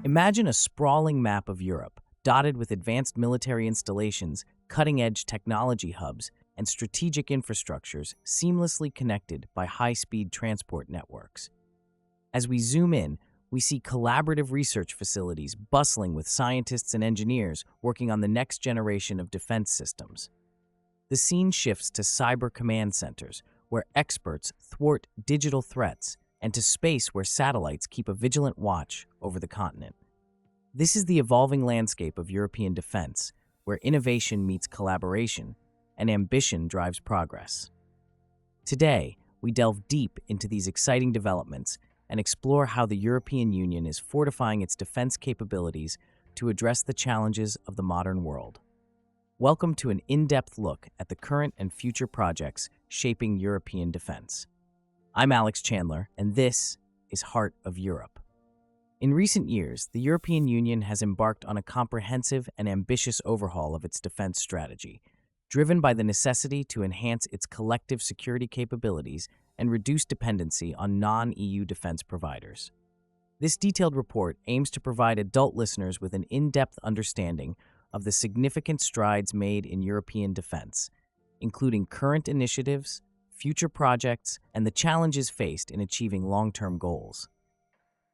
Imagine a sprawling map of Europe, dotted with advanced military installations, cutting-edge technology hubs, and strategic infrastructures seamlessly connected by high-speed transport networks. As we zoom in, we see collaborative research facilities bustling with scientists and engineers working on the next generation of defense systems. The scene shifts to cyber command centers, where experts thwart digital threats, and to space where satellites keep a vigilant watch over the continent. This is the evolving landscape of European defense, where innovation meets collaboration and ambition drives progress. Today, we delve deep into these exciting developments and explore how the European Union is fortifying its defense capabilities to address the challenges of the modern world. Welcome to an in-depth look at the current and future projects shaping European defense. I'm Alex Chandler, and this is Heart of Europe. In recent years, the European Union has embarked on a comprehensive and ambitious overhaul of its defense strategy, driven by the necessity to enhance its collective security capabilities and reduce dependency on non-EU defense providers. This detailed report aims to provide adult listeners with an in-depth understanding of the significant strides made in European defense, including current initiatives, future projects, and the challenges faced in achieving long-term goals.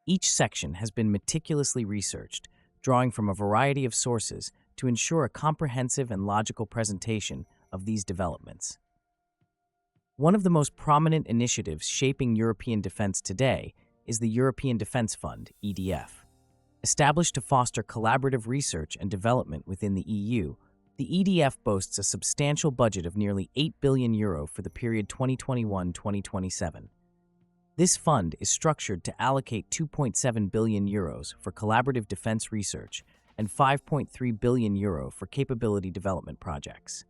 Each section has been meticulously researched, drawing from a variety of sources to ensure a comprehensive and logical presentation of these developments. One of the most prominent initiatives shaping European defense today is the European Defence Fund, EDF. Established to foster collaborative research and development within the EU, the EDF boasts a substantial budget of nearly €8 billion for the period 2021-2027. This fund is structured to allocate €2.7 billion for collaborative defense research and €5.3 billion for capability development projects.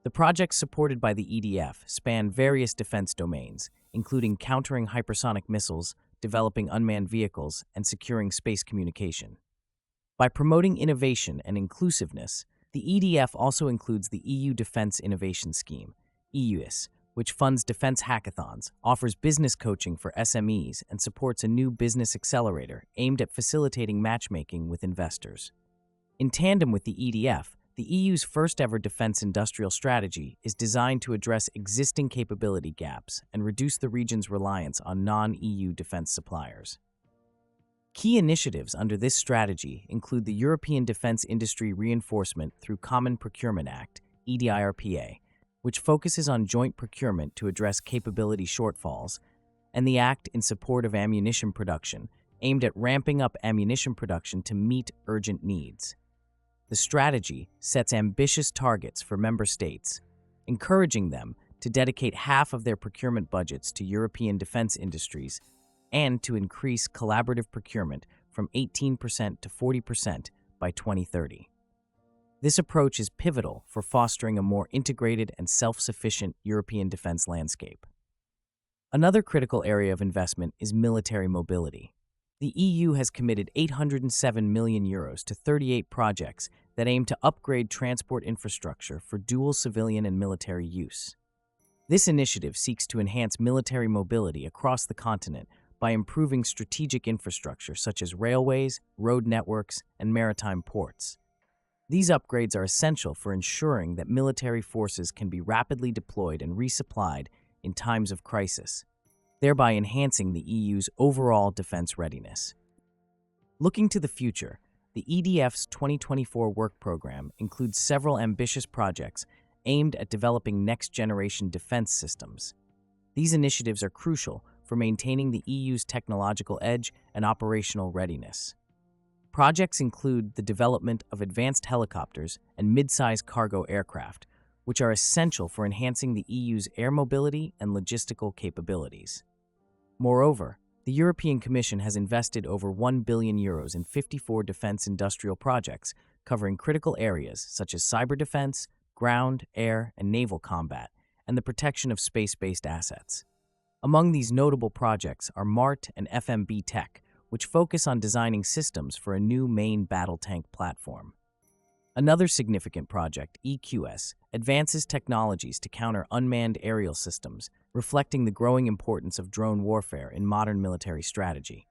The projects supported by the EDF span various defense domains, including countering hypersonic missiles, developing unmanned vehicles, and securing space communication. By promoting innovation and inclusiveness, the EDF also includes the EU Defense Innovation Scheme, EUIS, which funds defense hackathons, offers business coaching for SMEs, and supports a new business accelerator aimed at facilitating matchmaking with investors. In tandem with the EDF, the EU's first-ever defense industrial strategy is designed to address existing capability gaps and reduce the region's reliance on non-EU defense suppliers. Key initiatives under this strategy include the European Defense Industry Reinforcement through Common Procurement Act, EDIRPA, which focuses on joint procurement to address capability shortfalls, and the Act in support of ammunition production, aimed at ramping up ammunition production to meet urgent needs. The strategy sets ambitious targets for member states, encouraging them to dedicate half of their procurement budgets to European defense industries and to increase collaborative procurement from 18% to 40% by 2030. This approach is pivotal for fostering a more integrated and self-sufficient European defense landscape. Another critical area of investment is military mobility. The EU has committed €807 million to 38 projects that aim to upgrade transport infrastructure for dual civilian and military use. This initiative seeks to enhance military mobility across the continent by improving strategic infrastructure such as railways, road networks, and maritime ports. These upgrades are essential for ensuring that military forces can be rapidly deployed and resupplied in times of crisis, thereby enhancing the EU's overall defense readiness. Looking to the future, the EDF's 2024 work program includes several ambitious projects aimed at developing next-generation defense systems. These initiatives are crucial for maintaining the EU's technological edge and operational readiness. Projects include the development of advanced helicopters and mid-size cargo aircraft, which are essential for enhancing the EU's air mobility and logistical capabilities. Moreover, the European Commission has invested over €1 billion in 54 defense industrial projects covering critical areas such as cyber defense, ground, air, and naval combat, and the protection of space-based assets. Among these notable projects are MART and FMB Tech, which focus on designing systems for a new main battle tank platform. Another significant project, EQS, advances technologies to counter unmanned aerial systems, reflecting the growing importance of drone warfare in modern military strategy.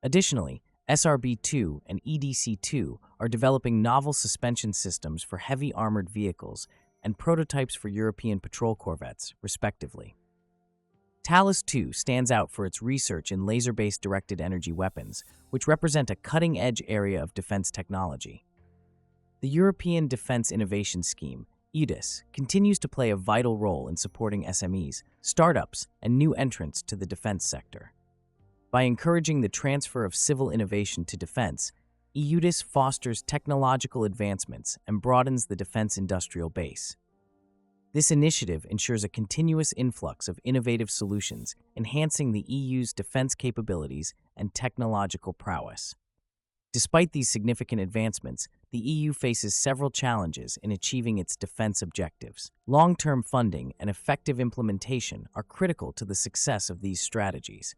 Additionally, SRB-2 and EDC-2 are developing novel suspension systems for heavy armored vehicles and prototypes for European patrol corvettes, respectively. Thales II stands out for its research in laser-based directed energy weapons, which represent a cutting-edge area of defense technology. The European Defense Innovation Scheme, EUDIS, continues to play a vital role in supporting SMEs, startups, and new entrants to the defense sector. By encouraging the transfer of civil innovation to defense, EUDIS fosters technological advancements and broadens the defense industrial base. This initiative ensures a continuous influx of innovative solutions, enhancing the EU's defense capabilities and technological prowess. Despite these significant advancements, the EU faces several challenges in achieving its defense objectives. Long-term funding and effective implementation are critical to the success of these strategies.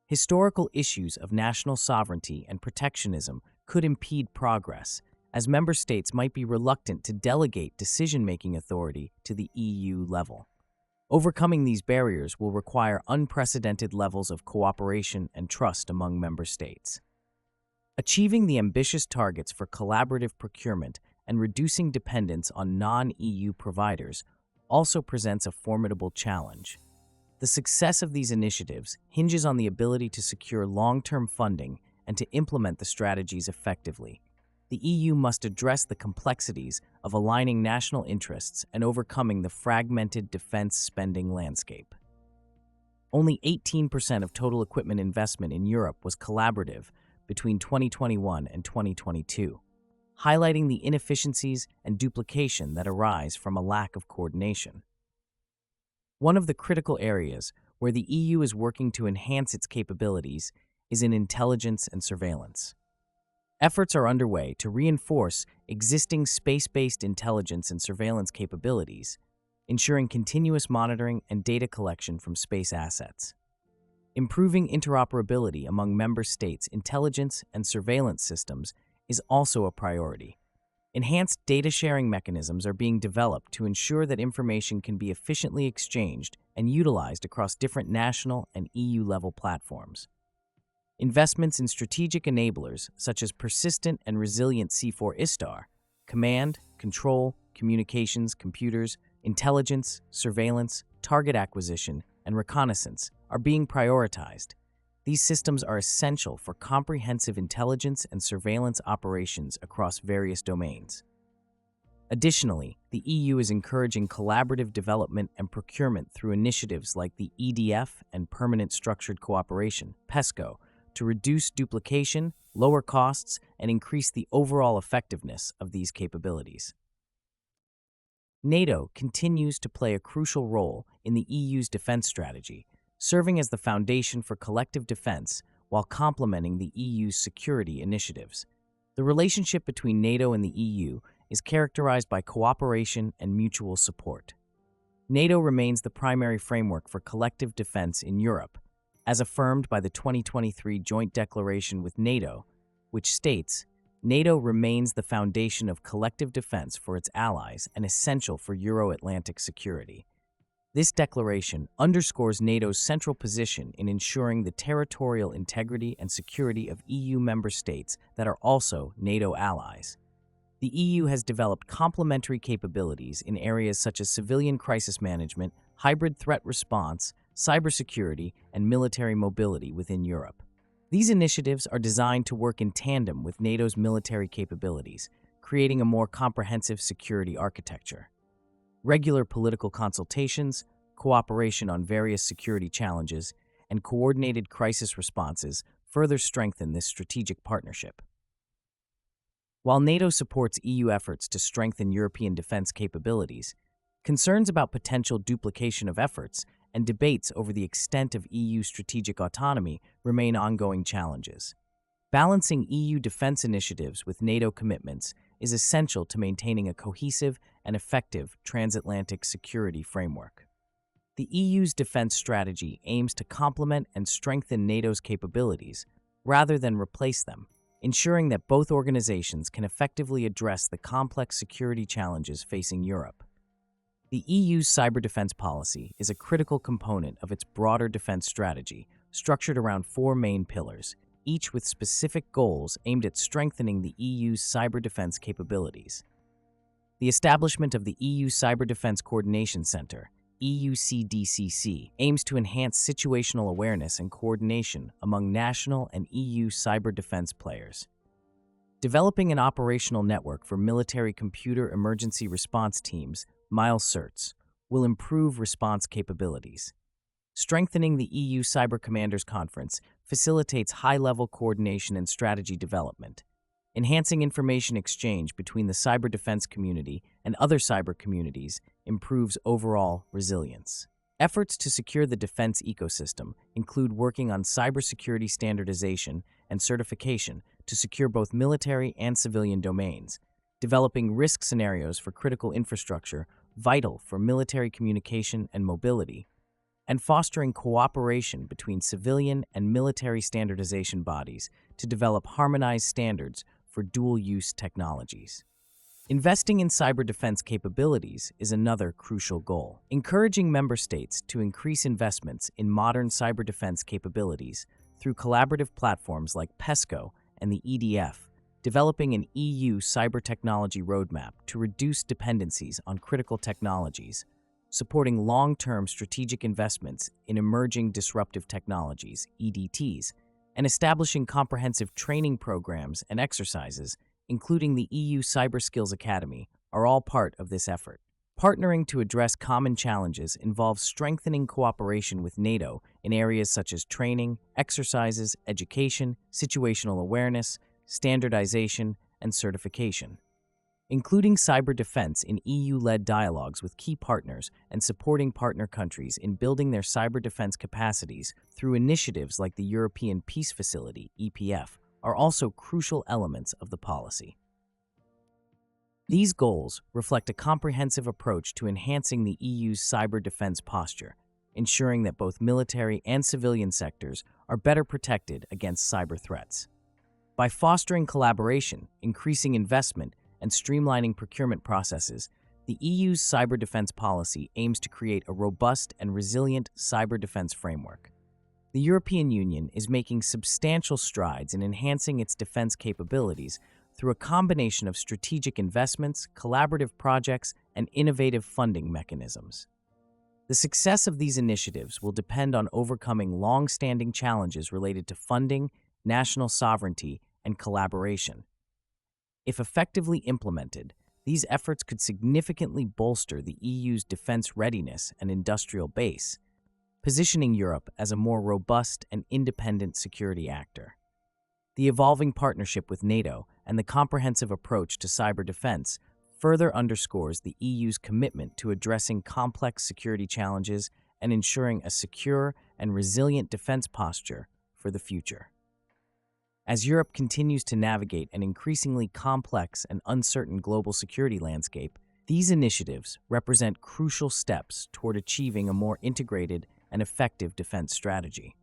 Historical issues of national sovereignty and protectionism could impede progress, as member states might be reluctant to delegate decision-making authority to the EU level. Overcoming these barriers will require unprecedented levels of cooperation and trust among member states. Achieving the ambitious targets for collaborative procurement and reducing dependence on non-EU providers also presents a formidable challenge. The success of these initiatives hinges on the ability to secure long-term funding and to implement the strategies effectively. The EU must address the complexities of aligning national interests and overcoming the fragmented defense spending landscape. Only 18% of total equipment investment in Europe was collaborative between 2021 and 2022, highlighting the inefficiencies and duplication that arise from a lack of coordination. One of the critical areas where the EU is working to enhance its capabilities is in intelligence and surveillance. Efforts are underway to reinforce existing space-based intelligence and surveillance capabilities, ensuring continuous monitoring and data collection from space assets. Improving interoperability among member states' intelligence and surveillance systems is also a priority. Enhanced data sharing mechanisms are being developed to ensure that information can be efficiently exchanged and utilized across different national and EU-level platforms. Investments in strategic enablers such as persistent and resilient C4 ISTAR, command, control, communications, computers, intelligence, surveillance, target acquisition, and reconnaissance are being prioritized. These systems are essential for comprehensive intelligence and surveillance operations across various domains. Additionally, the EU is encouraging collaborative development and procurement through initiatives like the EDF and Permanent Structured Cooperation, PESCO, to reduce duplication, lower costs, and increase the overall effectiveness of these capabilities. NATO continues to play a crucial role in the EU's defense strategy, serving as the foundation for collective defense while complementing the EU's security initiatives. The relationship between NATO and the EU is characterized by cooperation and mutual support. NATO remains the primary framework for collective defense in Europe, as affirmed by the 2023 Joint Declaration with NATO, which states, NATO remains the foundation of collective defense for its allies and essential for Euro-Atlantic security. This declaration underscores NATO's central position in ensuring the territorial integrity and security of EU member states that are also NATO allies. The EU has developed complementary capabilities in areas such as civilian crisis management, hybrid threat response, cybersecurity, and military mobility within Europe. These initiatives are designed to work in tandem with NATO's military capabilities, creating a more comprehensive security architecture. Regular political consultations, cooperation on various security challenges, and coordinated crisis responses further strengthen this strategic partnership. While NATO supports EU efforts to strengthen European defense capabilities, concerns about potential duplication of efforts and debates over the extent of EU strategic autonomy remain ongoing challenges. Balancing EU defense initiatives with NATO commitments is essential to maintaining a cohesive and effective transatlantic security framework. The EU's defense strategy aims to complement and strengthen NATO's capabilities rather than replace them, ensuring that both organizations can effectively address the complex security challenges facing Europe. The EU's cyber defense policy is a critical component of its broader defense strategy, structured around four main pillars: each with specific goals aimed at strengthening the EU's cyber defense capabilities. The establishment of the EU Cyber Defense Coordination Center, EUCDCC, aims to enhance situational awareness and coordination among national and EU cyber defense players. Developing an operational network for military computer emergency response teams, MILCERTs, will improve response capabilities. Strengthening the EU Cyber Commanders Conference facilitates high-level coordination and strategy development. Enhancing information exchange between the cyber defense community and other cyber communities improves overall resilience. Efforts to secure the defense ecosystem include working on cybersecurity standardization and certification to secure both military and civilian domains, developing risk scenarios for critical infrastructure vital for military communication and mobility, and fostering cooperation between civilian and military standardization bodies to develop harmonized standards for dual-use technologies. Investing in cyber defense capabilities is another crucial goal. Encouraging member states to increase investments in modern cyber defense capabilities through collaborative platforms like PESCO and the EDF, developing an EU cyber technology roadmap to reduce dependencies on critical technologies, supporting long-term strategic investments in emerging disruptive technologies, EDTs, and establishing comprehensive training programs and exercises, including the EU Cyber Skills Academy, are all part of this effort. Partnering to address common challenges involves strengthening cooperation with NATO in areas such as training, exercises, education, situational awareness, standardization, and certification. Including cyber defense in EU-led dialogues with key partners and supporting partner countries in building their cyber defense capacities through initiatives like the European Peace Facility, EPF, are also crucial elements of the policy. These goals reflect a comprehensive approach to enhancing the EU's cyber defense posture, ensuring that both military and civilian sectors are better protected against cyber threats. By fostering collaboration, increasing investment, and streamlining procurement processes, the EU's cyber defense policy aims to create a robust and resilient cyber defense framework. The European Union is making substantial strides in enhancing its defense capabilities through a combination of strategic investments, collaborative projects, and innovative funding mechanisms. The success of these initiatives will depend on overcoming long-standing challenges related to funding, national sovereignty, and collaboration. If effectively implemented, these efforts could significantly bolster the EU's defense readiness and industrial base, positioning Europe as a more robust and independent security actor. The evolving partnership with NATO and the comprehensive approach to cyber defense further underscores the EU's commitment to addressing complex security challenges and ensuring a secure and resilient defense posture for the future. As Europe continues to navigate an increasingly complex and uncertain global security landscape, these initiatives represent crucial steps toward achieving a more integrated and effective defense strategy.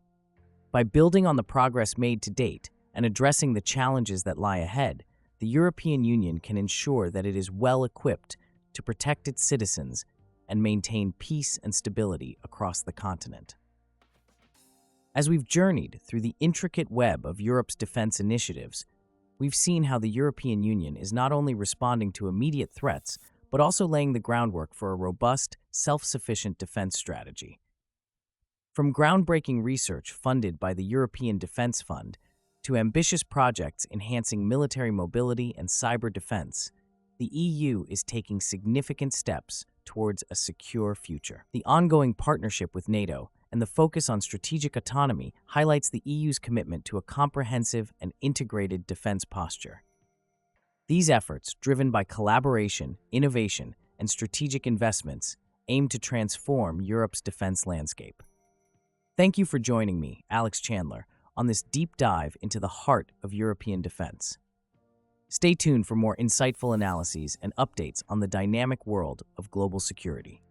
By building on the progress made to date and addressing the challenges that lie ahead, the European Union can ensure that it is well equipped to protect its citizens and maintain peace and stability across the continent. As we've journeyed through the intricate web of Europe's defense initiatives, we've seen how the European Union is not only responding to immediate threats, but also laying the groundwork for a robust, self-sufficient defense strategy. From groundbreaking research funded by the European Defense Fund to ambitious projects enhancing military mobility and cyber defense, the EU is taking significant steps towards a secure future. The ongoing partnership with NATO and the focus on strategic autonomy highlights the EU's commitment to a comprehensive and integrated defense posture. These efforts, driven by collaboration, innovation, and strategic investments, aim to transform Europe's defense landscape. Thank you for joining me, Alex Chandler, on this deep dive into the heart of European defense. Stay tuned for more insightful analyses and updates on the dynamic world of global security.